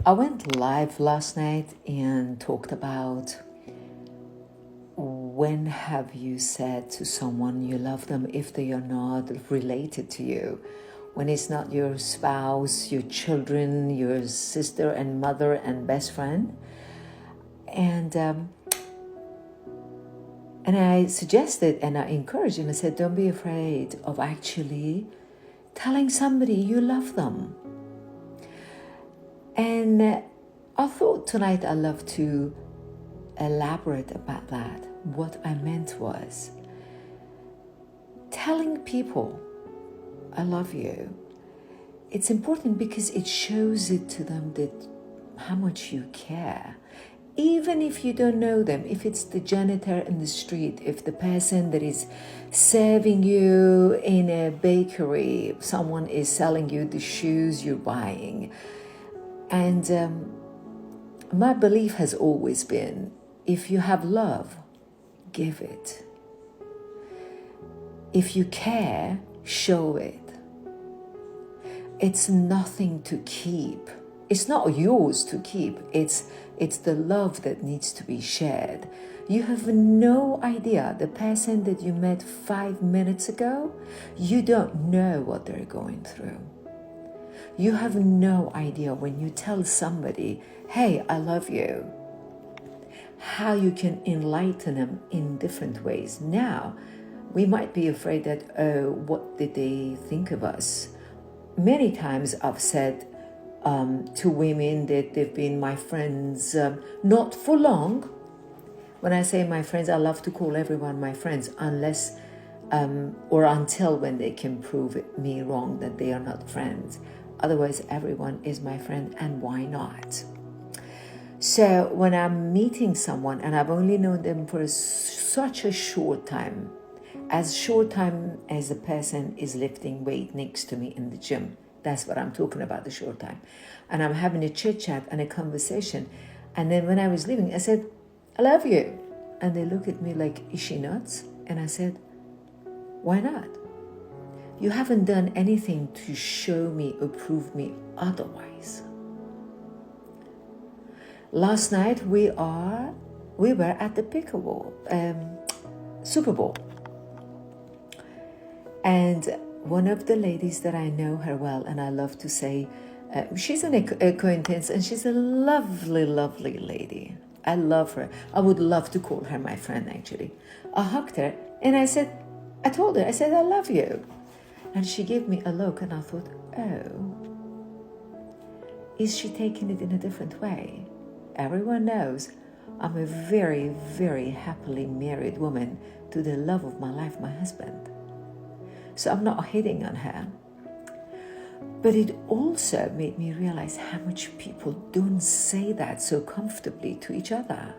I went live last night and talked about when have you said to someone you love them if they are not related to you? When it's not your spouse, your children, your sister and mother and best friend. And I suggested and I encouraged him. I said, don't be afraid of actually telling somebody you love them. And I thought tonight I'd love to elaborate about that. What I meant was telling people I love you. It's important because it shows it to them that how much you care. Even if you don't know them, if it's the janitor in the street, if the person that is serving you in a bakery, someone is selling you the shoes you're buying. And my belief has always been, if you have love, give it. If you care, show it. It's nothing to keep. It's not yours to keep. It's the love that needs to be shared. You have no idea. The person that you met 5 minutes ago, you don't know what they're going through. You have no idea when you tell somebody, hey, I love you, how you can enlighten them in different ways. Now, we might be afraid that, oh, what did they think of us? Many times I've said to women that they've been my friends, not for long. When I say my friends, I love to call everyone my friends, unless or until when they can prove me wrong that they are not friends. Otherwise, everyone is my friend, and why not? So when I'm meeting someone and I've only known them for such a short time as a person is lifting weight next to me in the gym, that's what I'm talking about, the short time. And I'm having a chit chat and a conversation. And then when I was leaving, I said, I love you. And they look at me like, is she nuts? And I said, why not? You haven't done anything to show me or prove me otherwise. Last night we were at the pickleball Super Bowl, and one of the ladies that I know her well, and I love to say, she's an acquaintance, and she's a lovely, lovely lady. I love her. I would love to call her my friend, actually. I hugged her, and I told her, I love you. And she gave me a look, and I thought, oh, is she taking it in a different way? Everyone knows I'm a very, very happily married woman to the love of my life, my husband. So I'm not hitting on her. But it also made me realize how much people don't say that so comfortably to each other.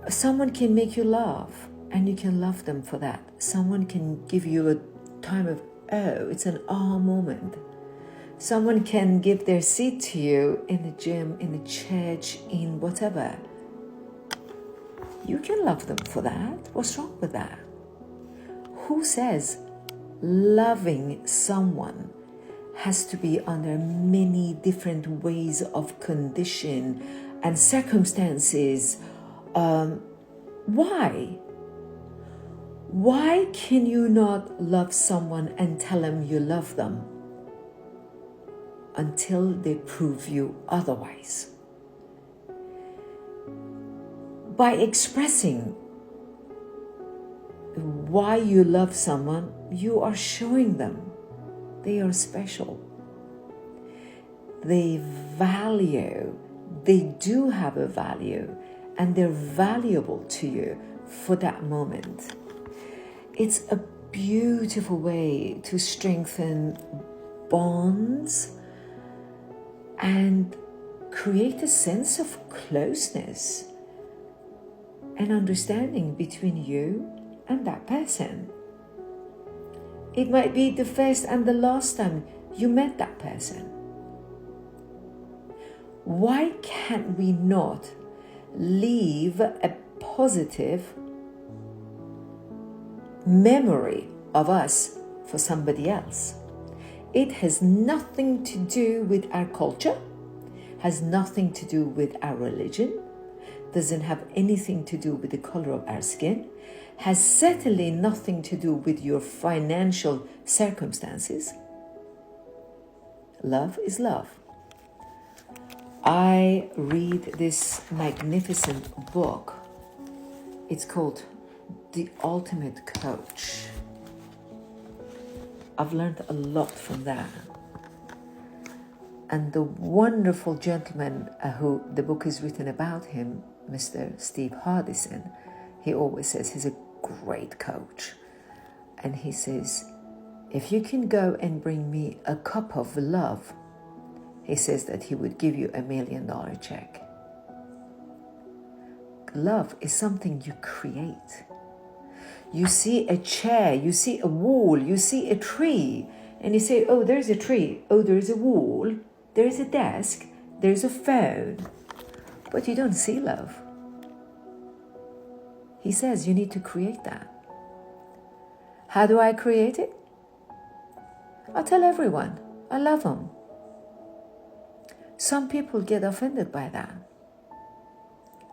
Someone can make you laugh, and you can love them for that. Someone can give you a time of, oh, it's an aha moment. Someone can give their seat to you in the gym, in the church, in whatever. You can love them for that. What's wrong with that? Who says loving someone has to be under many different ways of condition and circumstances? Why? Why can you not love someone and tell them you love them until they prove you otherwise? By expressing why you love someone, you are showing them they are special. They do have a value, and they're valuable to you for that moment. It's a beautiful way to strengthen bonds and create a sense of closeness and understanding between you and that person. It might be the first and the last time you met that person. Why can't we not leave a positive memory of us for somebody else? It has nothing to do with our culture, has nothing to do with our religion, doesn't have anything to do with the color of our skin, has certainly nothing to do with your financial circumstances. Love is love. I read this magnificent book. It's called The Ultimate Coach. I've learned a lot from that. And the wonderful gentleman who the book is written about him, Mr. Steve Hardison, he always says he's a great coach. And he says, if you can go and bring me a cup of love, he says that he would give you $1 million check. Love is something you create. You see a chair, you see a wall, you see a tree, and you say, oh, there's a tree, oh, there's a wall, there's a desk, there's a phone, but you don't see love. He says you need to create that. How do I create it? I tell everyone, I love them. Some people get offended by that.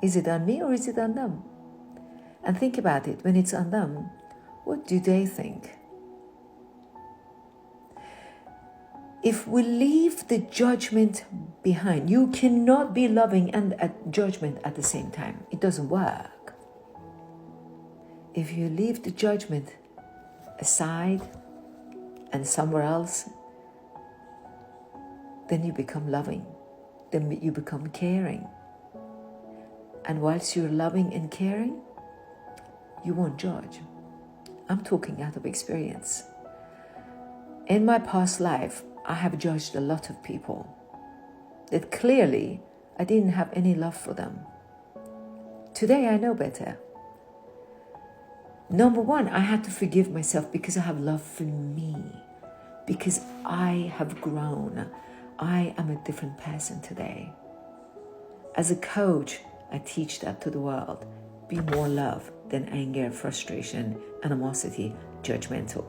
Is it on me or is it on them? And think about it, when it's on them, what do they think? If we leave the judgment behind, you cannot be loving and judgment at the same time. It doesn't work. If you leave the judgment aside and somewhere else, then you become loving. Then you become caring. And whilst you're loving and caring, you won't judge. I'm talking out of experience. In my past life, I have judged a lot of people that clearly I didn't have any love for them. Today I know better. Number one, I had to forgive myself because I have love for me, because I have grown. I am a different person today. As a coach, I teach that to the world. Be more love than anger, frustration, animosity, judgmental.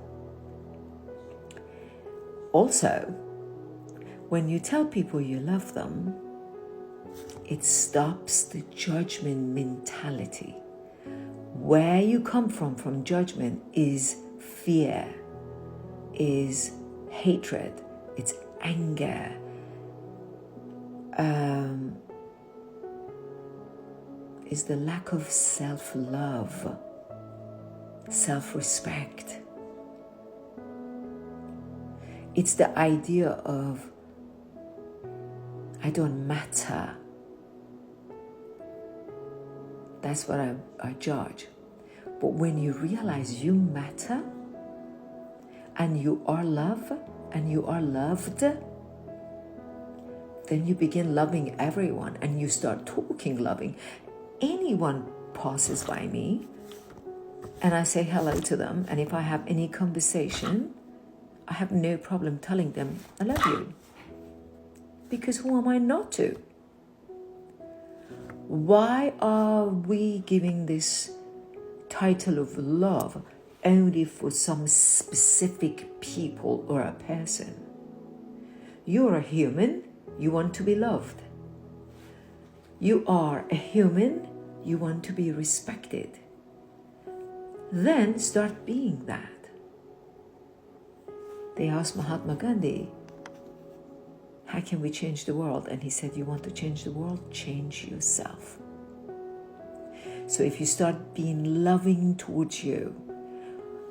Also, when you tell people you love them, it stops the judgment mentality. Where you come from judgment, is fear, is hatred, it's anger, is the lack of self-love, self-respect. It's the idea of, I don't matter. That's what I judge. But when you realize you matter, and you are love, and you are loved, then you begin loving everyone, and you start talking loving. Anyone passes by me, and I say hello to them, and if I have any conversation, I have no problem telling them, I love you. Because who am I not to? Why are we giving this title of love only for some specific people or a person? You're a human, you want to be loved. You are a human, you want to be respected. Then start being that. They asked Mahatma Gandhi, how can we change the world? And he said, you want to change the world? Change yourself. So if you start being loving towards you,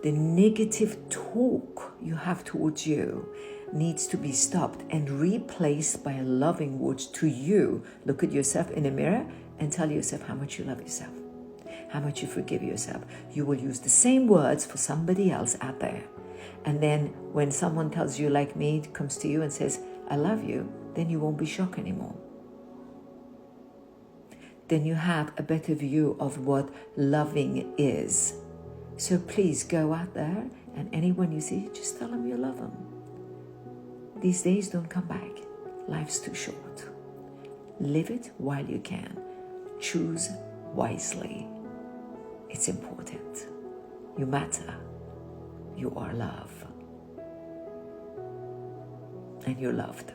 the negative talk you have towards you needs to be stopped and replaced by loving words to you. Look at yourself in the mirror and tell yourself how much you love yourself, how much you forgive yourself. You will use the same words for somebody else out there. And then when someone tells you, like me, comes to you and says, I love you, then you won't be shocked anymore. Then you have a better view of what loving is. So please go out there, and anyone you see, just tell them you love them. These days don't come back. Life's too short. Live it while you can. Choose wisely. It's important. You matter. You are love. and you're loved.